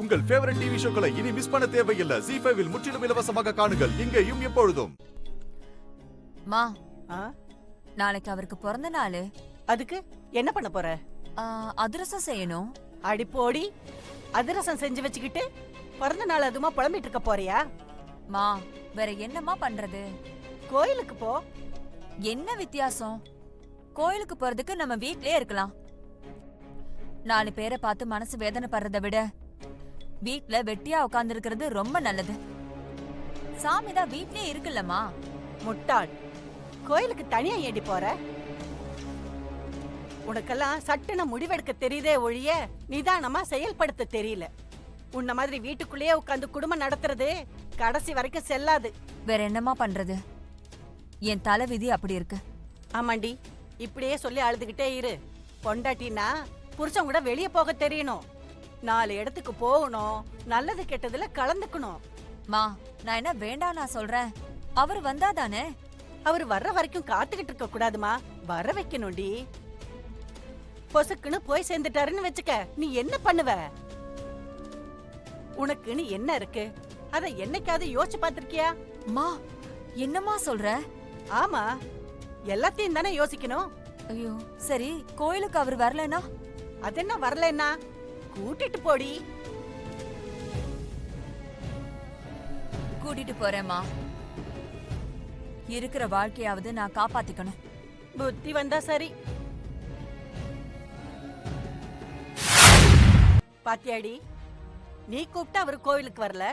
உங்கள் favourite TV ஷோக்களை இனி miss பண்ண தேவையில்லை. ZEE5 இல் முற்றிலும் இலவசமாக காணுங்கள், இங்கேயும் எப்பொழுதும். மா, நாளைக்கு அவருக்கு பிறந்த நாள். அதுக்கு என்ன பண்ண போற? அதிரசம் செய்யணும். அடி போடி, அதிரசம் செஞ்சு வச்சுக்கிட்டு பிறந்த நாள் அதுமா புலம்பிட்டு இருக்க போறியா? மா, வேற என்னமா பண்றது? கோயிலுக்கு போ. என்ன வித்தியாசம்? கோயிலுக்கு போறதுக்கு நம்ம வீட்லயே இருக்கலாம். 4 பேரை பார்த்து மனசு வேதனை படுறதை விட வீட்ல வெட்டியா உட்கார்ந்து இருக்கிறது ரொம்ப நல்லது. சாமிதான் வீட்லயே இருக்குல்லம்மா. முட்டாள், கோயிலுக்கு தனியா ஏடி போற? உனக்கெல்லாம் சட்டுன முடிவெடுக்க தெரியுதே ஒழிய நிதானமா செயல்படுத்த தெரியல. உன்ன மாதிரி வீட்டுக்குள்ளேயே உட்கார்ந்து குடும்பம் நடத்துறது கடைசி வரைக்கும் செல்லாது. வேற என்னமா பண்றது? என் தலை விதி அப்படி இருக்கு. ஆமாண்டி, இப்படியே சொல்லி அழுதுகிட்டே இரு. பொண்டாட்டினா புருஷன் கூட வெளியே போக தெரியணும், 4 இடத்துக்கு போகணும், நல்லது கெட்டதுல கலந்துக்கணும். மா, நான் என்ன வேண்டாம் நான் சொல்றேன். அவர் வந்தாதானே. அவர் வர்ற வரைக்கும் காத்துக்கிட்டு இருக்க கூடாதுமா, வர வைக்கணும்டி. பொசுக்குன்னு போய் சேர்ந்துட்டாருன்னு வச்சுக்க, நீ என்ன பண்ணுவ? உனக்குன்னு என்ன இருக்கு? அத என்னைக்காவது யோசிச்சு பாத்திருக்கியா? மா, என்னமா சொல்ற? ஆமா, எல்லாத்தையும் தானே யோசிக்கணும். ஐயோ, சரி, கோயிலுக்கு அவர் வரலனா? அதென்ன வரலன்னா கூட்டிட்டு போடி. கூட்டிட்டு போறேம்மா. இருக்கிற வாழ்க்கையாவது நான் காப்பாத்திக்கணும். புத்தி வந்தா சரி. பாத்தியாடி, நீ கூப்பிட்டா அவரு கோயிலுக்கு வரல.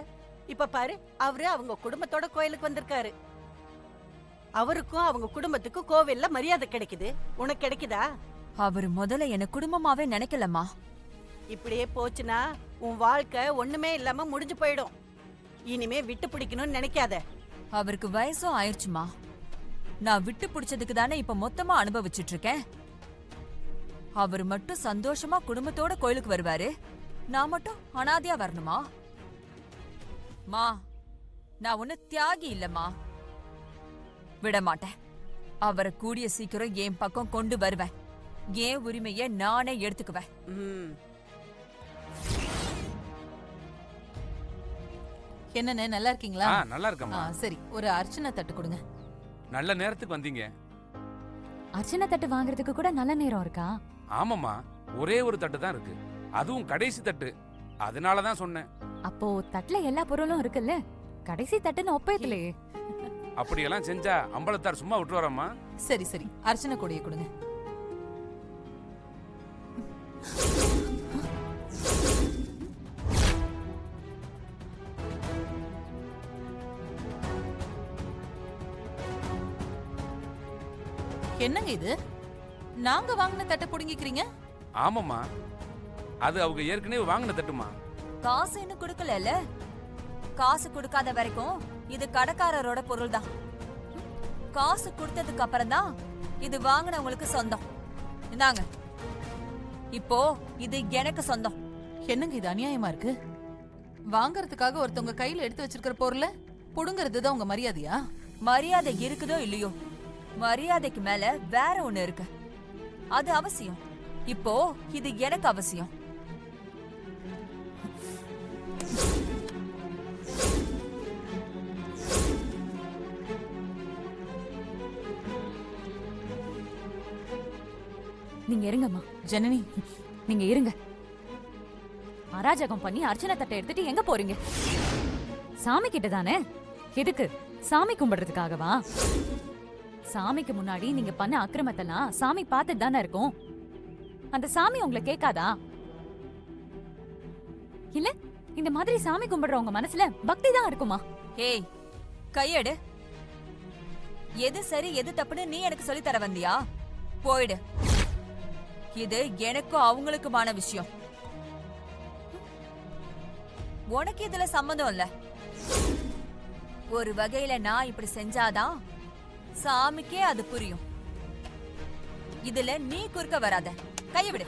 இப்ப பாரு, அவரு அவங்க குடும்பத்தோட கோயிலுக்கு வந்திருக்காரு. அவருக்கும் அவங்க குடும்பத்துக்கும் கோவில்ல மரியாதை கிடைக்குது, உனக்கு கிடைக்குதா? அவரு முதல்ல என்ன குடும்பமாவே நினைக்கலம்மா. இப்படியே போச்சுன்னா உன் வாழ்க்கை ஒண்ணுமே இல்லாம முடிஞ்சு போயிடும். இனிமே விட்டு பிடிக்கணும்னு நினைக்காத. அவருக்கு வயசும் ஆயிடுச்சுமா. நான் விட்டு பிடிச்சதுக்கு தானே இப்ப மொத்தமா அனுபவிச்சுட்டு இருக்கேன். அவர் மட்டும் சந்தோஷமா குடும்பத்தோட கோயிலுக்கு வருவாரு, நான் மட்டும் அனாதையா வரணுமா? மா, நான் ஒண்ணு தியாகி இல்லம்மா. விட மாட்டேன். அவரை கூடிய சீக்கிரம் என் பக்கம் கொண்டு வருவேன். என் உரிமையை நானே எடுத்துக்குவேன். என்னண்ணே, நல்லா இருக்கீங்களா? நல்லா இருக்கம்மா. சரி, ஒரு அர்ச்சனை தட்டு கொடுங்க. நல்ல நேரத்துக்கு வந்தீங்க. அர்ச்சனை தட்டு வாங்குறதுக்கு கூட நல்ல நேரம் இருக்கா? ஆமாம்மா, ஒரே ஒரு தட்டு தான் இருக்கு, அதுவும் கடைசி தட்டு. அதனாலதான் சொன்னேன். அப்போ தட்டுல எல்லா பொருளும் இருக்குல்ல, கடைசி தட்டுன்னு ஒப்பேத்தலையே. அப்படியெல்லாம் செஞ்சா அம்பலத்தார் சும்மா விட்டுவாரம்மா. சரி சரி, அர்ச்சனை கொடியை கொடுங்க. என்னங்க இது? நாங்க வாங்கின தட்டை புடுங்கிக்கிறீங்க? ஆமாம்மா, அது அவங்க ஏற்கனவே வாங்கின தட்டுமா. காசு இன்னும் கொடுக்கல. காசு கொடுக்காத வரைக்கும் இது கடைக்காரரோட பொருள் தான். காசு கொடுத்ததுக்கு அப்புறம் தான் இது வாங்கினவங்களுக்கு சொந்தம். இந்தாங்க, இப்போ இது எனக்கு சொந்தம். என்னங்க இது அநியாயமா இருக்கு? வாங்கறதுக்காக ஒருத்தவங்க கையில எடுத்து வச்சிருக்கிற பொருளை புடுங்கிறது தான் உங்க மரியாதையா? மரியாதை இருக்குதோ இல்லையோ, மரியாதைக்கு மேல வேற ஒண்ணு இருக்கு, அது அவசியம். இப்போ இது எனக்கு அவசியம். நீங்க இருங்கம்மா. ஜனனி, நீங்க இருங்க. அராஜகம் பண்ணி அர்ச்சனை தட்டை எடுத்துட்டு எங்க போறீங்க? சாமி கிட்ட தானே. எதுக்கு? சாமி கும்பிடுறதுக்காகவா? சாமிக்கு முன்னாடி நீங்க பண்ண அக்கிரமத்தெல்லாம் சாமி பார்த்துட்டு தானே இருக்கும். அந்த சாமி உங்களை கேட்காதா? இல்ல, இந்த மாதிரி சாமி கும்பிடுறவங்க மனசுல பக்தி தான் இருக்குமா? ஏய், கையெடு. எது சரி எது தப்புன்னு நீ எனக்கு சொல்லி தர வந்தியா? போயிடு. இது எனக்கும் அவங்களுக்குமான விஷயம். உனக்கு இதுல சம்மந்தம் இல்ல. ஒரு வகையில நான் இப்படி செஞ்சாதான் சாமிக்கே அது புரியும். இதுல நீ குறுக்க வராத. கைய விடு.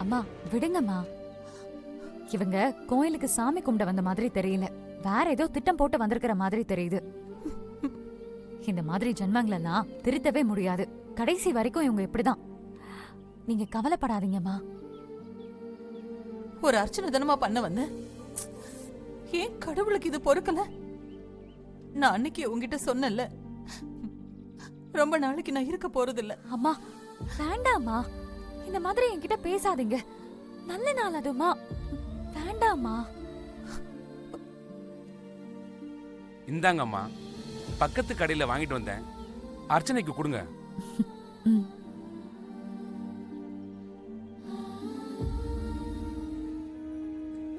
அம்மா விடுங்கம்மா. இவங்க கோயிலுக்கு சாமி கும்பிட வந்த மாதிரி தெரியல, வேற ஏதோ திட்டம் போட்டு வந்திருக்கிற மாதிரி தெரியுது. இந்த மாதிரி ஜென்மங்களெல்லாம் திருத்தவே முடியாது. கடைசி வரைக்கும் இவங்க இப்படிதான். நீங்க கவலைப்படாதீங்கம்மா. ஒரு அர்ச்சனை தானமா பண்ண வந்த, ஏன் கடவுளுக்கு இது பொறுக்கல? நான் அன்னைக்கு உங்ககிட்ட சொன்னேன்ல, ரொம்ப நாளைக்கு நான் இருக்க போறதில்ல. அம்மா வேண்டாம்மா, இந்த மாதிரி என்கிட்ட பேசாதீங்க. நல்ல நாள் அதுமா, வேண்டாம்மா. இந்தாங்கம்மா, பக்கத்து கடையில வாங்கிட்டு வந்தேன், அர்ச்சனைக்கு கொடுங்க. ம்.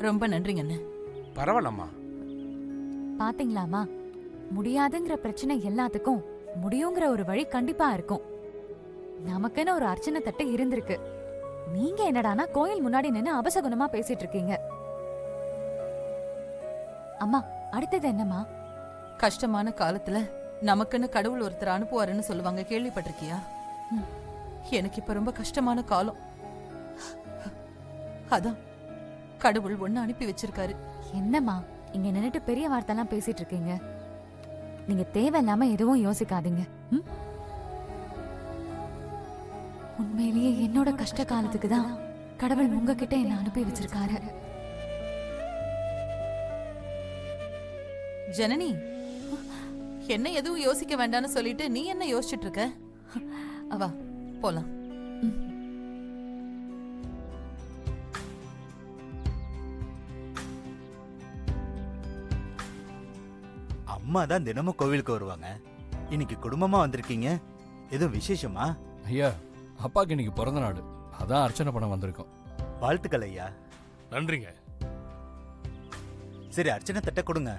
ரொம்ப நன்றிங்க அண்ணே. பரவாயில்லம்மா. பாத்தீங்களாமா, முடியாதுங்கிற பிரச்சனை எல்லாத்துக்கும் முடியுங்கிற ஒரு வழி கண்டிப்பா இருக்கும். நமக்குன்னு ஒரு அர்ச்சனை தட்டு இருந்திருக்கு. நீங்க என்னடானா கோயில் முன்னாடி நின்னு அபசகுனமா பேசிட்டு இருக்கீங்க. அம்மா, அடுத்தது என்னம்மா? கஷ்டமான காலத்துல நமக்குன்னு கடவுள் ஒருத்தர் அனுப்புவாருன்னு சொல்லுவாங்க, கேள்விப்பட்டிருக்கியா? எனக்கு இப்ப ரொம்ப கஷ்டமான காலம். அதான் கடவுள் ஒண்ணு அனுப்பி வச்சிருக்காரு. என்னம்மா இங்க நின்னுட்டு பெரிய வார்த்தைலாம் பேசிட்டு இருக்கீங்க? நீங்க தேவையில்லாம எதுவும் யோசிக்காதீங்க. உண்மையிலேயே என்னோட கஷ்ட காலத்துக்கு தான் கடவுள் உங்ககிட்ட என்ன அனுப்பி வச்சிருக்காரு. ஜனனி, என்ன எதுவும் யோசிக்க வேண்டாம்னு சொல்லிட்டு நீ என்ன யோசிச்சுட்டு இருக்க? அவா போலாம். அம்மா தான் தினமும் கோவிலுக்கு வருவாங்க. இன்னைக்கு குடும்பமா வந்திருக்கீங்க, எதுவும் விசேஷமா? ஐயா, அப்பாக்கு இன்னைக்கு பிறந்த நாள், அதான் அர்ச்சனை பண்ண வந்திருக்கோம். வாழ்த்துக்கள் ஐயா. நன்றிங்க. சரி, அர்ச்சனை தட்ட கொடுங்க.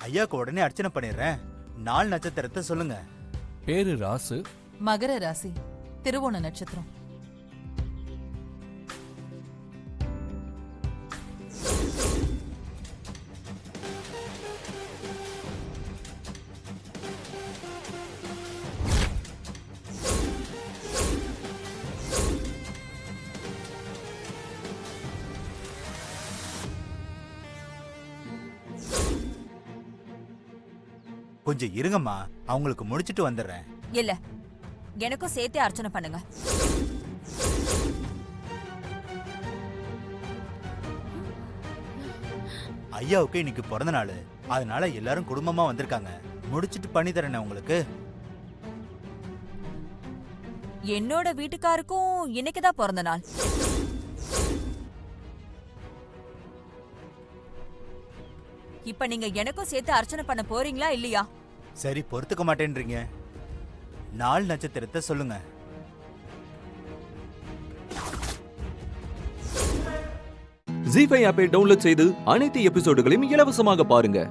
ஐயாக்கு உடனே அர்ச்சனை பண்ணிடுறேன். நாள் நட்சத்திரத்தை சொல்லுங்க. பேரு ராசு, மகர ராசி, திருவோண நட்சத்திரம். கொஞ்சம் இருங்கம்மா, அவங்களுக்கு முடிச்சிட்டு வந்துடுறேன். இல்ல, எனக்கும் சேர்த்தே அர்ச்சனை பண்ணுங்க. ஐயாவுக்கு இன்னைக்கு பிறந்த நாள், அதனால எல்லாரும் குடும்பமா வந்திருக்காங்க. முடிச்சிட்டு பண்ணி தரேன் உங்களுக்கு. என்னோட வீட்டுக்காருக்கும் இன்னைக்குதான் பிறந்த நாள். இப்ப நீங்க எனக்கும் சேர்த்து அர்ச்சனை பண்ண போறீங்களா இல்லையா? சரி, பொறுத்துக்க மாட்டேன்றீங்க. நாள் நட்சத்திரத்தை சொல்லுங்க. ஜீ5 ஆப்பை டவுன்லோட் செய்து அனைத்து எபிசோடுகளையும் இலவசமாக பாருங்க.